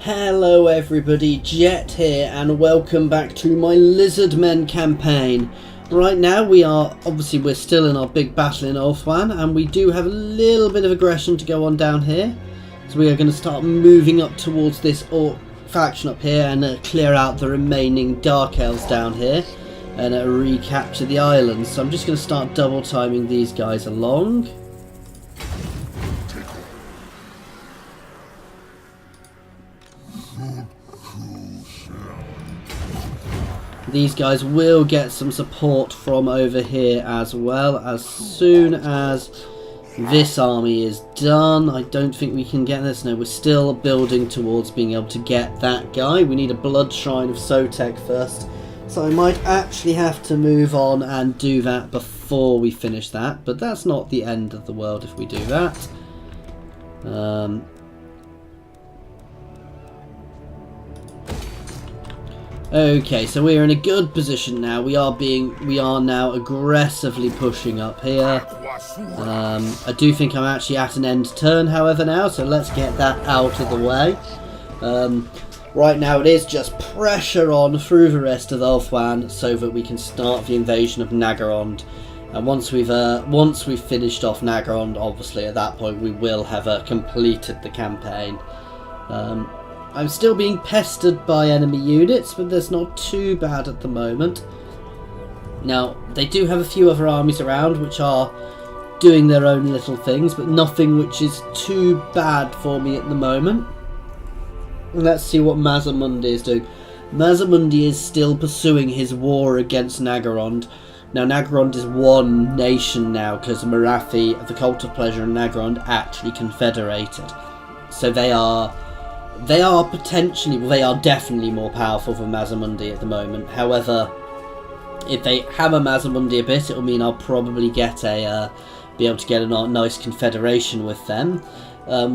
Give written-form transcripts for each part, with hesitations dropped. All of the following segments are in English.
Hello everybody, Jet here and welcome back to my Lizardmen campaign. Right now we're still in our big battle in Ulthuan and we do have a little bit of aggression to go on down here. So we are going to start moving up towards this orc faction up here and clear out the remaining dark elves down here and recapture the island. So I'm just going to start double timing these guys along. These guys will get some support from over here as well as soon as this army is done. I don't think we can get this. No, we're still building towards being able to get that guy. We need a blood shrine of Sotek first. So I might actually have to move on and do that before we finish that. But that's not the end of the world if we do that. Okay, so we're in a good position now. We are now aggressively pushing up here. I do think I'm actually at an end turn, however, now, so let's get that out of the way. Right now it is just pressure on through the rest of Ulthuan so that we can start the invasion of Nagarond. And once we've finished off Nagarond, obviously at that point we will have completed the campaign. I'm still being pestered by enemy units, but that's not too bad at the moment. Now, they do have a few other armies around which are doing their own little things, but nothing which is too bad for me at the moment. Let's see what Mazamundi is doing. Mazamundi is still pursuing his war against Nagarond. Now, Nagarond is one nation now because Marathi, the Cult of Pleasure, and Nagarond actually confederated. So they are definitely more powerful than Mazamundi at the moment. However, if they hammer Mazamundi a bit, it'll mean I'll probably be able to get a nice confederation with them,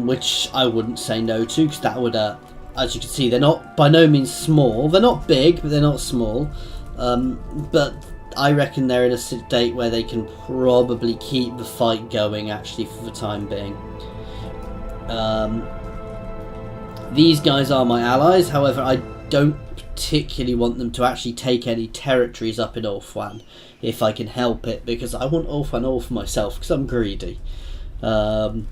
which I wouldn't say no to, because that would, as you can see, they're not by no means small. They're not big, but they're not small. But I reckon they're in a state where they can probably keep the fight going, actually, for the time being. These guys are my allies, however I don't particularly want them to actually take any territories up in Ulthuan, if I can help it, because I want Ulthuan all for myself, because I'm greedy. And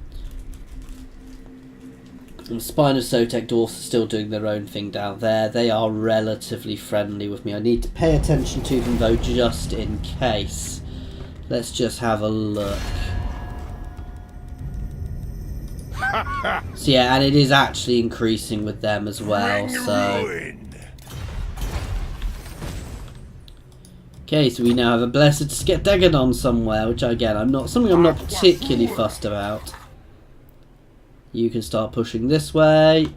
Spine of Sotek Dwarfs are still doing their own thing down there. They are relatively friendly with me. I need to pay attention to them though, just in case. Let's just have a look. So yeah, and it is actually increasing with them as well, so... Okay, so we now have a Blessed Sketegadon somewhere, which again, I'm not particularly fussed about. You can start pushing this way.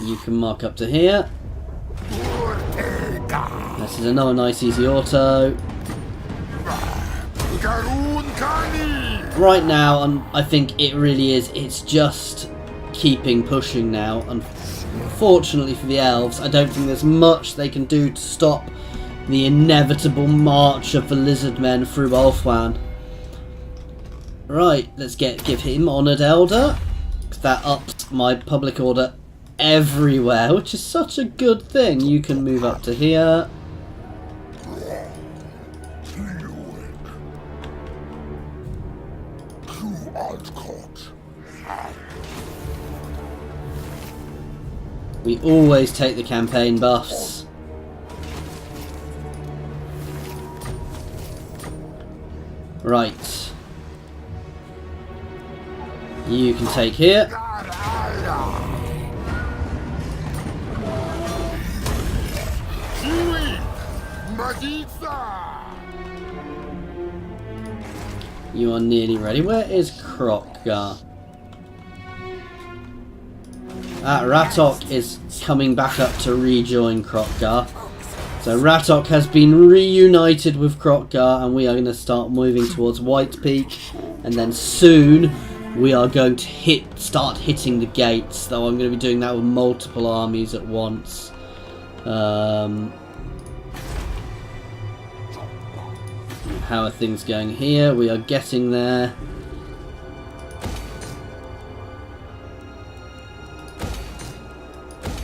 You can mark up to here. This is another nice easy auto. Right now, I think it really is, it's just keeping pushing now. Unfortunately for the elves, I don't think there's much they can do to stop the inevitable march of the Lizardmen through Ulthuan. Right, let's give him Honoured Elder. That upped my public order everywhere, which is such a good thing. You can move up to here. We always take the campaign buffs. Right. You can take here. You are nearly ready. Where is Kroq-Gar? Ratok is coming back up to rejoin Kroq-Gar. So Ratok has been reunited with Kroq-Gar, and we are going to start moving towards White Peak, and then soon we are going to start hitting the gates, though I'm going to be doing that with multiple armies at once. How are things going here? We are getting there.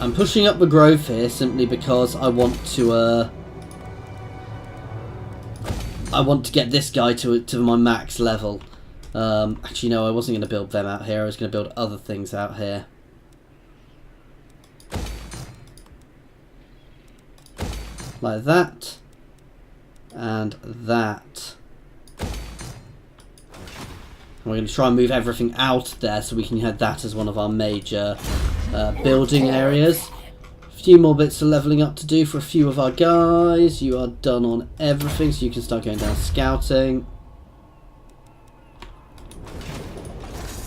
I'm pushing up the growth here simply because I want to get this guy to my max level. Actually, no, I wasn't going to build them out here. I was going to build other things out here. Like that. And that. We're going to try and move everything out there so we can have that as one of our major building areas. A few more bits of levelling up to do for a few of our guys. You are done on everything, so you can start going down scouting.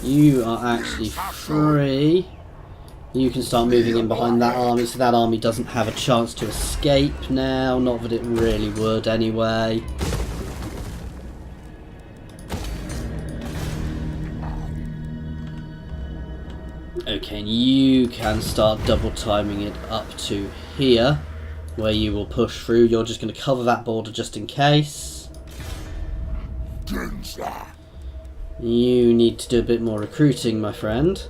You are actually free. You can start moving in behind that army, so that army doesn't have a chance to escape now. Not that it really would anyway. Okay, and you can start double timing it up to here, where you will push through. You're just going to cover that border just in case. You need to do a bit more recruiting, my friend.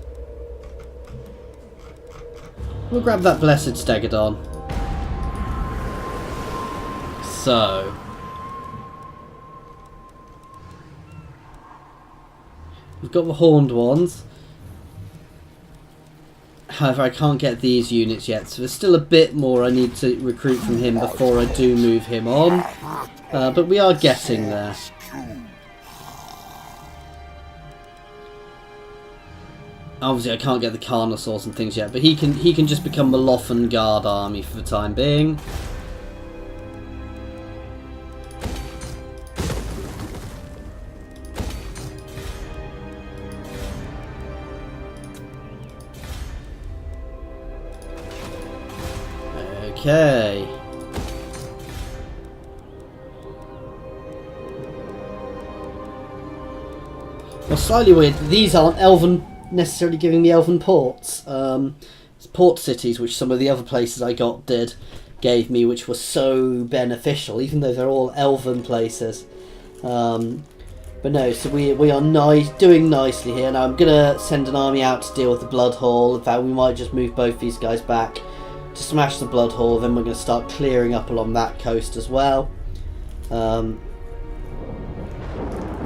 We'll grab that blessed Stegodon. So, we've got the horned ones. However, I can't get these units yet, so there's still a bit more I need to recruit from him before I do move him on. But we are getting there. Obviously, I can't get the Carnosaurs and things yet, but he can just become the Loffen Guard army for the time being. Okay. Well, slightly weird. These aren't elven, necessarily giving me elven ports. It's port cities, which some of the other places I got gave me, which was so beneficial, even though they're all elven places. But no, so we are doing nicely here. Now I'm gonna send an army out to deal with the Blood Hall. In fact, we might just move both these guys back to smash the Blood Hall, then we're going to start clearing up along that coast as well.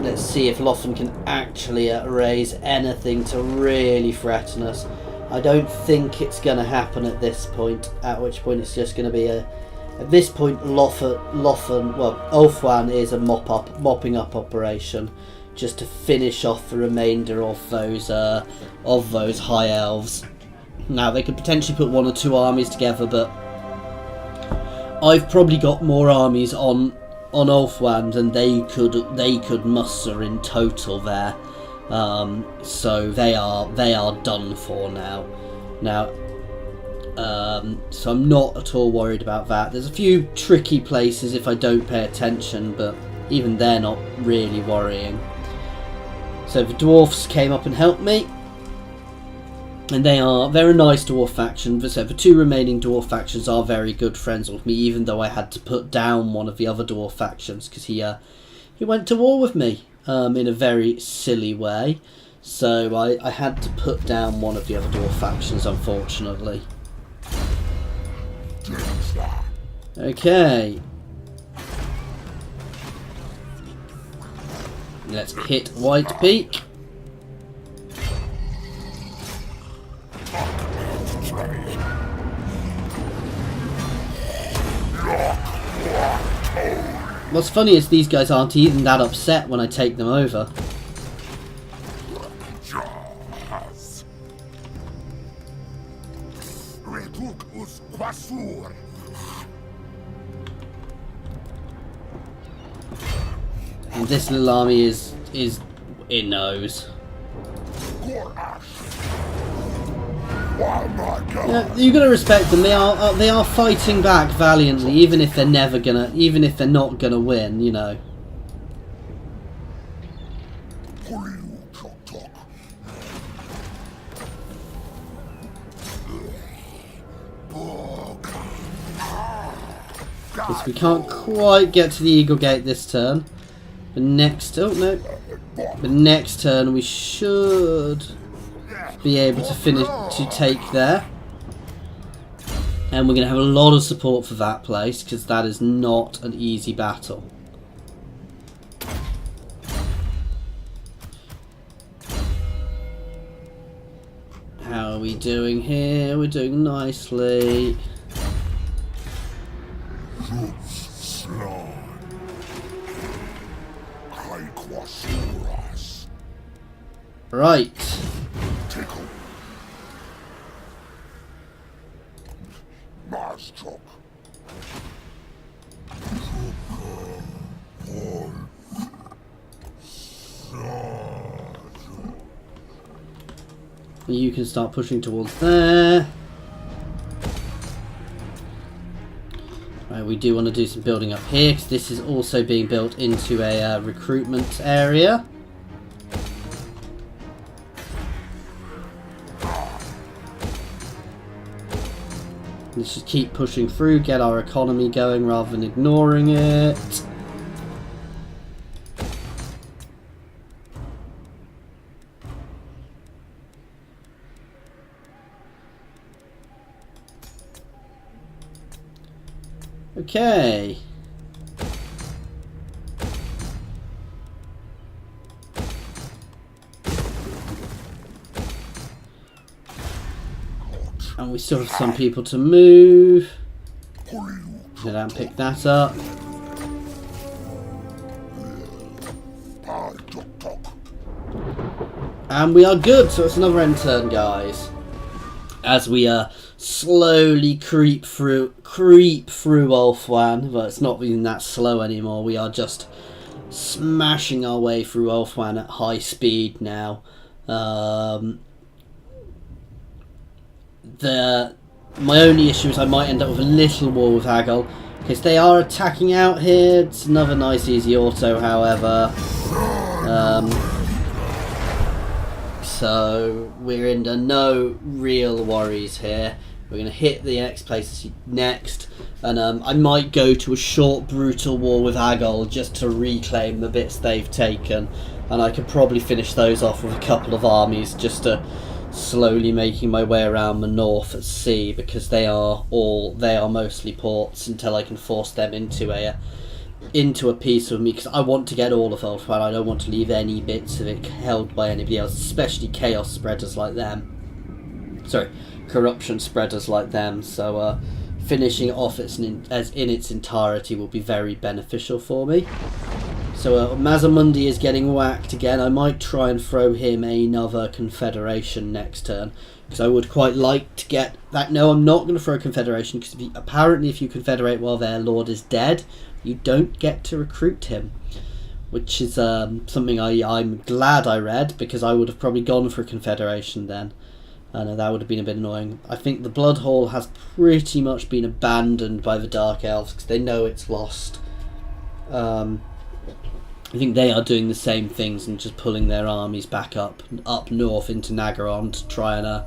Let's see if Loffen can actually raise anything to really threaten us. I don't think it's going to happen at this point, at which point it's just going to be at this point Ulfwan is a mopping up operation, just to finish off the remainder of those high elves. Now, they could potentially put one or two armies together, but I've probably got more armies on Ulfwan than they could muster in total there. So they are done for now. So I'm not at all worried about that. There's a few tricky places if I don't pay attention, but even they're not really worrying. So the dwarfs came up and helped me. And they're a nice dwarf faction. So the two remaining dwarf factions are very good friends with me, even though I had to put down one of the other dwarf factions because he went to war with me in a very silly way. So I had to put down one of the other dwarf factions, unfortunately. Okay. Let's hit White Peak. What's funny is these guys aren't even that upset when I take them over. And this little army is it knows. Yeah, you gotta respect them. They are fighting back valiantly, even if they're not gonna win. You know. Because we can't quite get to the Eagle Gate this turn. But next turn we should be able to take there. And we're going to have a lot of support for that place, because that is not an easy battle. How are we doing here? We're doing nicely. Right. You can start pushing towards there. Right, we do want to do some building up here, because this is also being built into a recruitment area. Let's just keep pushing through, get our economy going rather than ignoring it. Okay. And we still have some people to move. Get out and pick that up. And we are good, so it's another end turn, guys. As we slowly creep through Ulthuan. But it's not even that slow anymore. We are just smashing our way through Ulthuan at high speed now. My only issue is I might end up with a little war with Haggle, because they are attacking out here. It's another nice easy auto, however. So we're under no real worries here. We're going to hit the next place next, and I might go to a short brutal war with Haggle just to reclaim the bits they've taken, and I could probably finish those off with a couple of armies just to slowly making my way around the north at sea, because they are mostly ports, until I can force them into a peace with me, because I want to get all of Ulthuan. I don't want to leave any bits of it held by anybody else, especially chaos spreaders like them. Sorry, corruption spreaders like them. So finishing it off in its entirety will be very beneficial for me. So Mazamundi is getting whacked again. I might try and throw him another confederation next turn, because I would quite like to get that. No, I'm not going to throw a confederation, because apparently if you confederate while their lord is dead, you don't get to recruit him, which is something I'm glad I read, because I would have probably gone for a confederation then. And that would have been a bit annoying. I think the Blood Hall has pretty much been abandoned by the Dark Elves, because they know it's lost. I think they are doing the same things and just pulling their armies back up north into Nagaron to try and...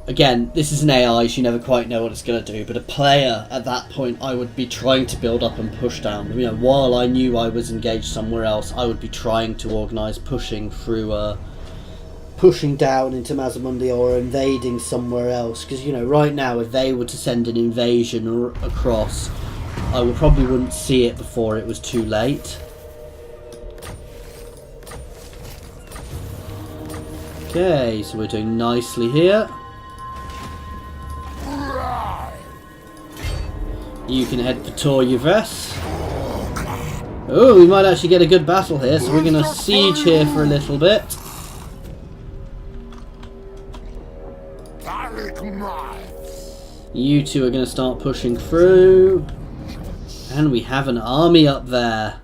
Again, this is an AI, so you never quite know what it's going to do, but a player at that point I would be trying to build up and push down. You know, while I knew I was engaged somewhere else, I would be trying to organise pushing through... pushing down into Mazamundi or invading somewhere else, because, you know, right now if they were to send an invasion across, I probably wouldn't see it before it was too late. Okay, so we're doing nicely here. You can head for Tor-Yves. Oh, we might actually get a good battle here, so we're going to siege here for a little bit. You two are going to start pushing through. And we have an army up there.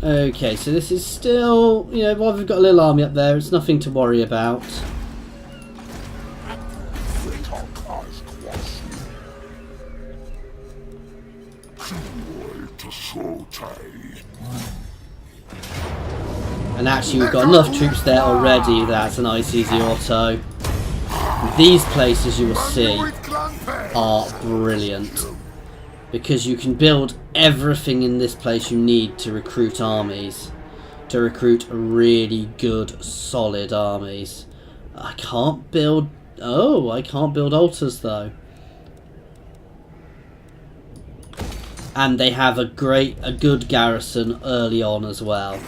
Okay, so this is still, you know, while we've got a little army up there, it's nothing to worry about. And actually we've got enough troops there already, that's a nice easy auto. These places you will see are brilliant. because you can build everything in this place you need to recruit armies, to recruit really good solid armies. I can't build altars though. And they have a good garrison early on as well.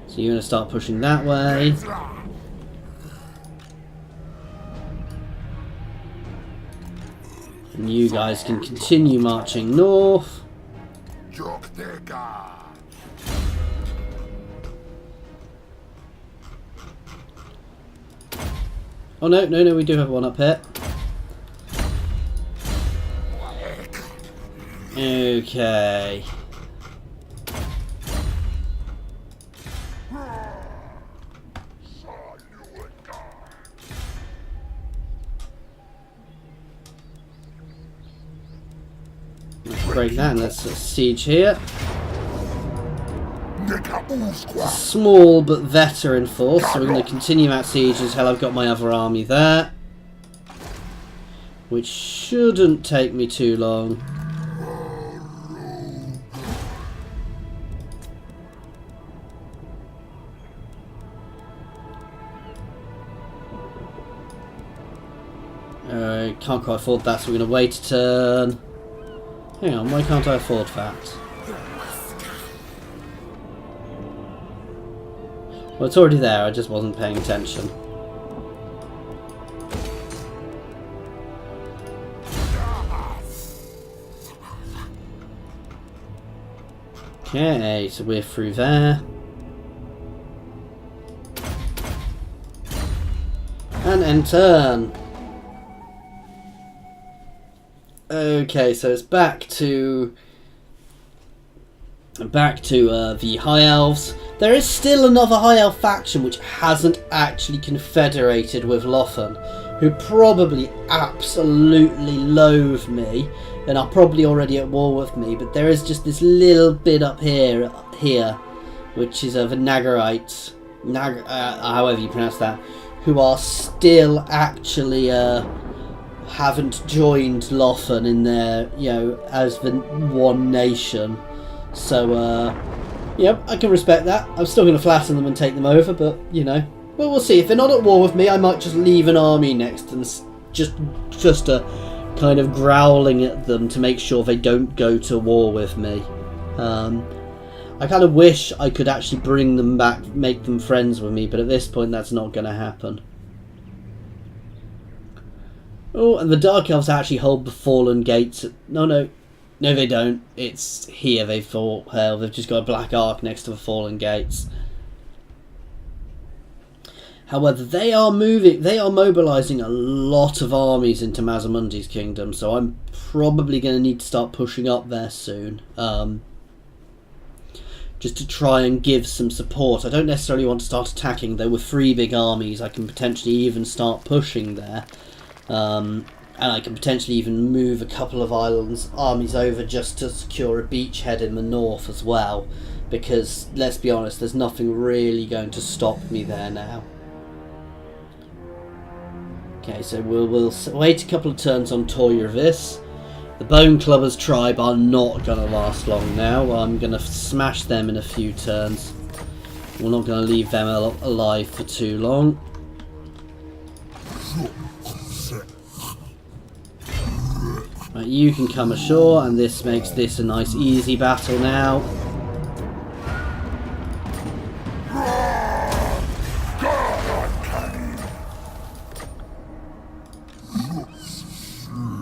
So you're going to start pushing that way. And you guys can continue marching north. Oh no, we do have one up here. Okay. Let's break that and let's siege here. Small but veteran force, so we're going to continue at siege until I've got my other army there. Which shouldn't take me too long. Can't quite afford that, so we're going to wait a turn. Hang on, why can't I afford that? Well, it's already there, I just wasn't paying attention. Okay, so we're through there. And end turn. Okay, so it's back to the High Elves. There is still another High Elf faction which hasn't actually confederated with Lothan, who probably absolutely loathe me and are probably already at war with me, but there is just this little bit up here, which is of the Nagarites, however you pronounce that, who are still actually haven't joined Lothan in their, as the one nation. So, yep, I can respect that. I'm still going to flatten them and take them over, but, well, we'll see. If they're not at war with me, I might just leave an army next to them, just kind of growling at them to make sure they don't go to war with me. I kind of wish I could actually bring them back, make them friends with me, but at this point that's not going to happen. Oh, and the Dark Elves actually hold the Fallen Gates. No, they don't. It's here they thought. Hell, they've just got a black arc next to the Fallen Gates. However, they are mobilising a lot of armies into Mazamundi's kingdom, so I'm probably going to need to start pushing up there soon. Just to try and give some support. I don't necessarily want to start attacking, though with 3 big armies I can potentially even start pushing there. And I can potentially even move a couple of armies over just to secure a beachhead in the north as well, because let's be honest, there's nothing really going to stop me there now. Okay, so we'll wait a couple of turns on Toyravis. The Bone Clubbers tribe are not going to last long now. I'm going to smash them in a few turns. We're not going to leave them alive for too long. Right, you can come ashore, and this makes this a nice easy battle now.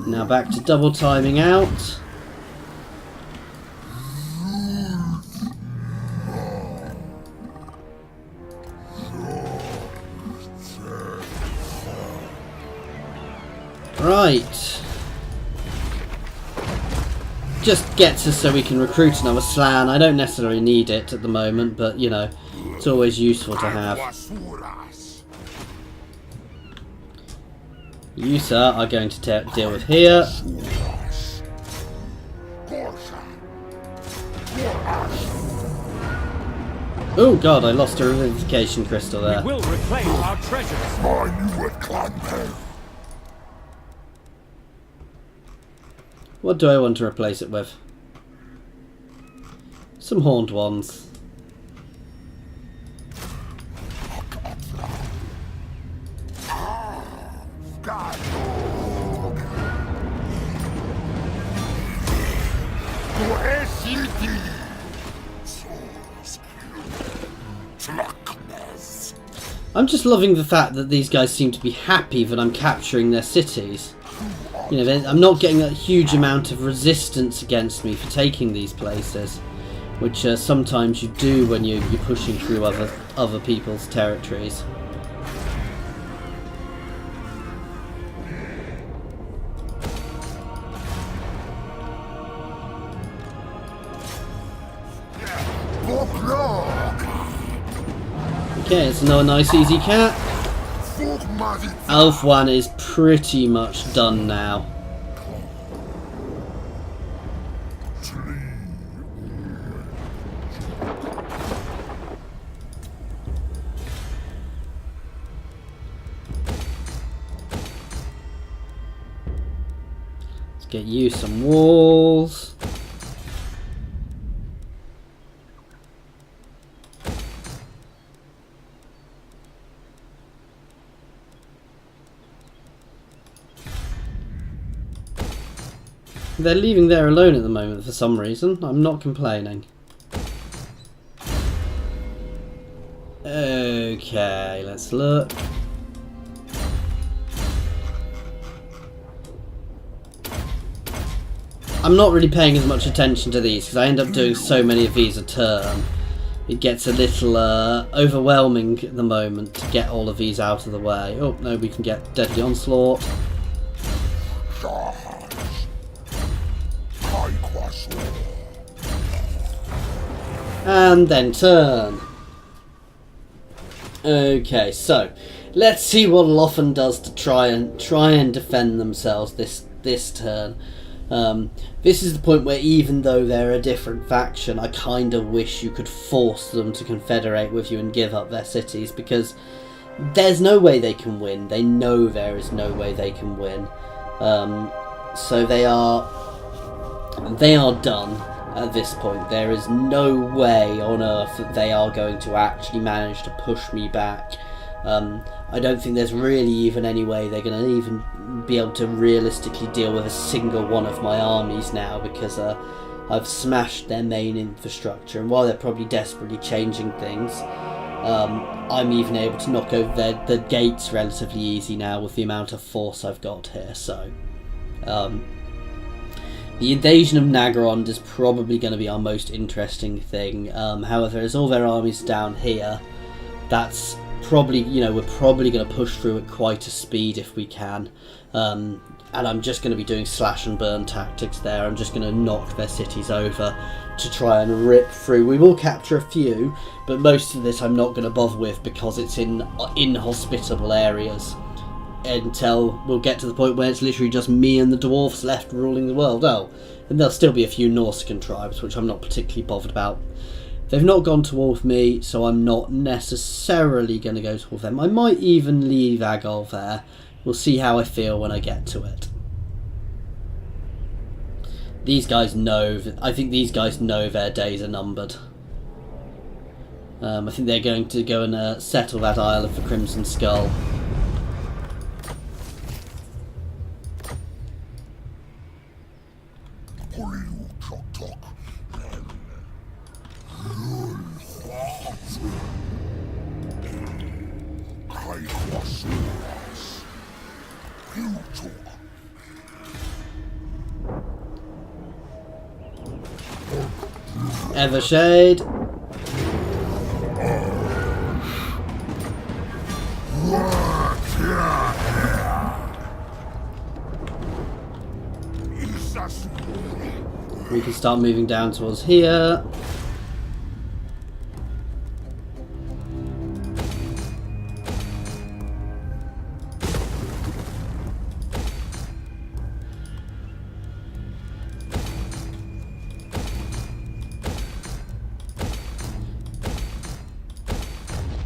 Now back to double timing out. Right. Just gets us so we can recruit another Slan. I don't necessarily need it at the moment, but it's always useful to have. You, sir, are going to deal with here. Oh god, I lost a revivification crystal there. We will reclaim our treasures. What do I want to replace it with? Some horned ones. I'm just loving the fact that these guys seem to be happy that I'm capturing their cities. You know, I'm not getting a huge amount of resistance against me for taking these places, which sometimes you do when you're pushing through other people's territories. Okay, it's another nice easy cat. Elf 1 is pretty much done now. Let's get you some walls. They're leaving there alone at the moment for some reason. I'm not complaining. Okay, let's look. I'm not really paying as much attention to these because I end up doing so many of these a turn. It gets a little overwhelming at the moment to get all of these out of the way. Oh, no, we can get Deadly Onslaught. And then turn. Okay, so let's see what Loffen does to try and defend themselves this turn. This is the point where, even though they're a different faction, I kind of wish you could force them to confederate with you and give up their cities, because there's no way they can win. They know there is no way they can win. So they are done. At this point, there is no way on earth that they are going to actually manage to push me back. I don't think there's really even any way they're going to even be able to realistically deal with a single one of my armies now, because I've smashed their main infrastructure, and while they're probably desperately changing things, I'm even able to knock over the gates relatively easy now with the amount of force I've got here. So the invasion of Nagarond is probably going to be our most interesting thing. However, as all their armies down here, that's probably, you know, we're probably going to push through at quite a speed if we can. And I'm just going to be doing slash and burn tactics there. I'm just going to knock their cities over to try and rip through. We will capture a few, but most of this I'm not going to bother with because it's in inhospitable areas. Until we'll get to the point where it's literally just me and the dwarfs left ruling the world. Oh, and there'll still be a few Norscan tribes, which I'm not particularly bothered about. They've not gone to war with me, so I'm not necessarily going to go to war with them. I might even leave Agol there. We'll see how I feel when I get to it. These guys know, I think these guys know their days are numbered. I think they're going to go and settle that Isle of the Crimson Skull. Evershade. We can start moving down towards here.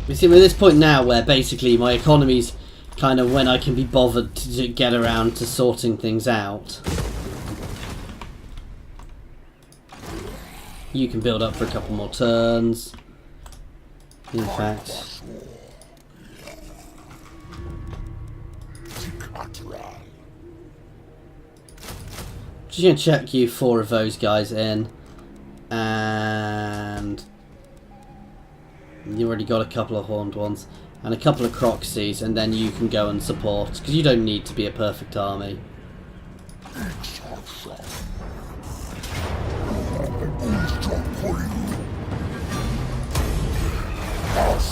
You see, we're at this point now where basically my economy's kind of when I can be bothered to get around to sorting things out. You can build up for a couple more turns. In fact, just going to check you 4 of those guys in, and you already got a couple of horned ones and a couple of Kroq-Gars, and then you can go and support, because you don't need to be a perfect army.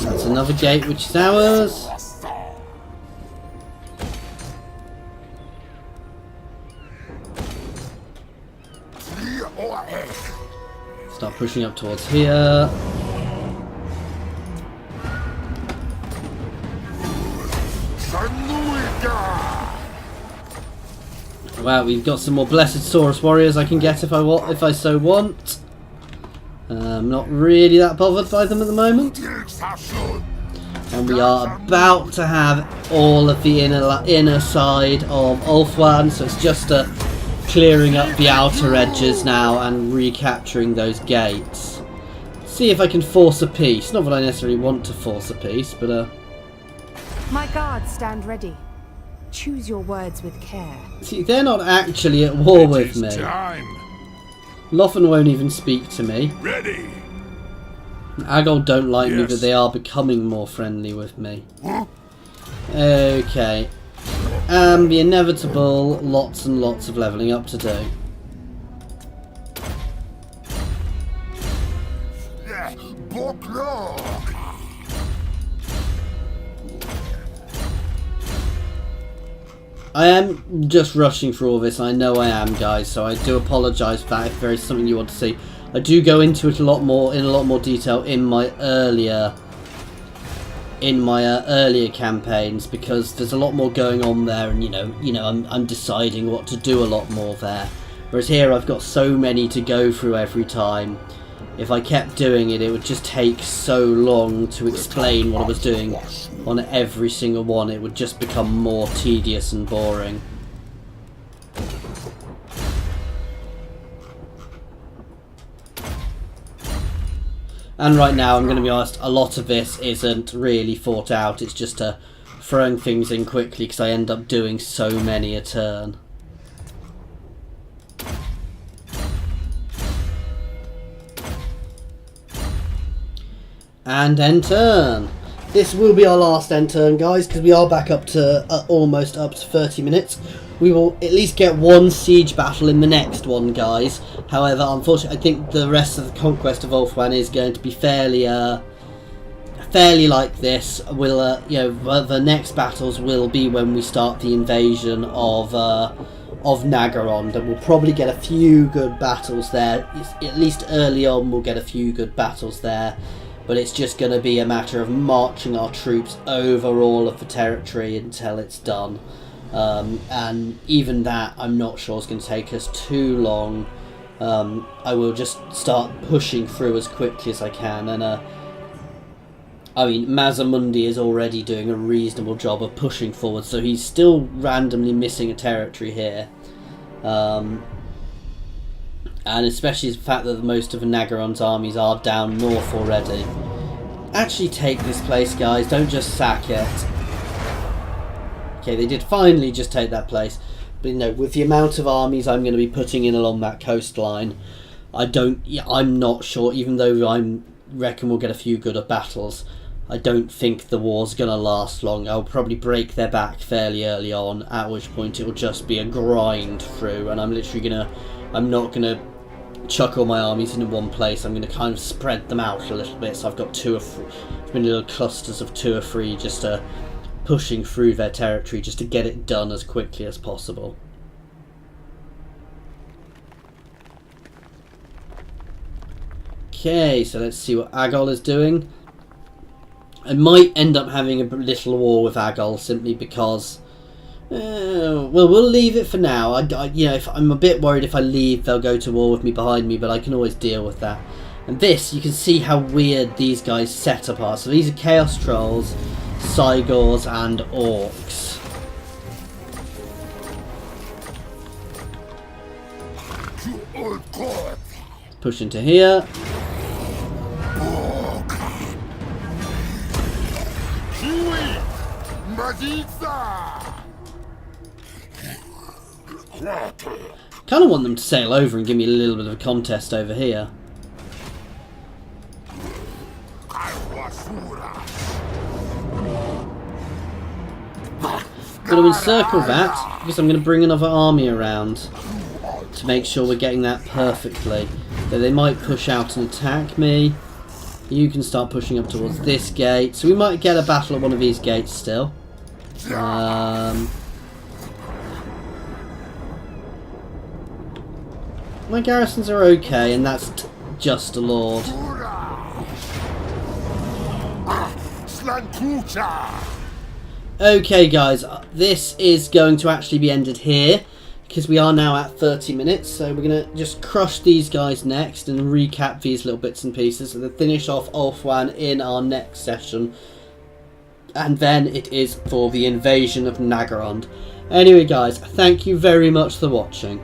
That's another gate which is ours. Start pushing up towards here. Wow, we've got some more Blessed Saurus warriors I can get if I so want. I'm not really that bothered by them at the moment. And we are about to have all of the inner side of Ulthuan, so it's just clearing up the outer edges now and recapturing those gates. See if I can force a peace. Not that I necessarily want to force a peace, but my guards stand ready. Choose your words with care. See, they're not actually at war with me. Time. Lothern won't even speak to me. Ready. Agol don't like me, Yes. but they are becoming more friendly with me. Okay. The inevitable, lots and lots of levelling up to do. I am just rushing through all this. I know I am, guys, so I do apologise for that if there is something you want to see. I do go into it in a lot more detail in my earlier campaigns, because there's a lot more going on there, and you know I'm deciding what to do a lot more there. Whereas here I've got so many to go through every time. If I kept doing it, it would just take so long to explain what I was doing on every single one. It would just become more tedious and boring. And right now, I'm going to be honest, a lot of this isn't really thought out. It's just throwing things in quickly because I end up doing so many a turn. And end turn. This will be our last end turn, guys, because we are back up to almost up to 30 minutes. We will at least get one siege battle in the next one, guys. However, unfortunately, I think the rest of the conquest of Ulthuan is going to be fairly like this. We'll, the next battles will be when we start the invasion of Naggarond, and we'll probably get a few good battles there. At least early on, we'll get a few good battles there. But it's just going to be a matter of marching our troops over all of the territory until it's done. And even that, I'm not sure is going to take us too long. I will just start pushing through as quickly as I can. And I mean, Mazamundi is already doing a reasonable job of pushing forward, so he's still randomly missing a territory here. And especially the fact that most of Naggarond's armies are down north already. Actually take this place, guys. Don't just sack it. Okay, they did finally just take that place. But with the amount of armies I'm going to be putting in along that coastline, I'm not sure, even though I reckon we'll get a few good battles, I don't think the war's going to last long. I'll probably break their back fairly early on, at which point it will just be a grind through, and I'm not going to chuck all my armies into one place. I'm going to kind of spread them out a little bit, so I've got little clusters of 2 or 3 just pushing through their territory just to get it done as quickly as possible. Okay, so let's see what Agol is doing. I might end up having a little war with Agol simply because well, we'll leave it for now. If I'm a bit worried if I leave, they'll go to war with me behind me, but I can always deal with that. And this, you can see how weird these guys set up are. So these are Chaos Trolls, Cygors, and Orcs. Push into here. Kind of want them to sail over and give me a little bit of a contest over here. I'm going to encircle that because I'm going to bring another army around to make sure we're getting that perfectly. Though they might push out and attack me. You can start pushing up towards this gate. So we might get a battle at one of these gates still. My garrisons are okay, and that's just a lord. Okay guys, this is going to actually be ended here because we are now at 30 minutes, so we're going to just crush these guys next and recap these little bits and pieces and then finish off Ulthuan in our next session, and then it is for the invasion of Naggarond. Anyway guys, thank you very much for watching.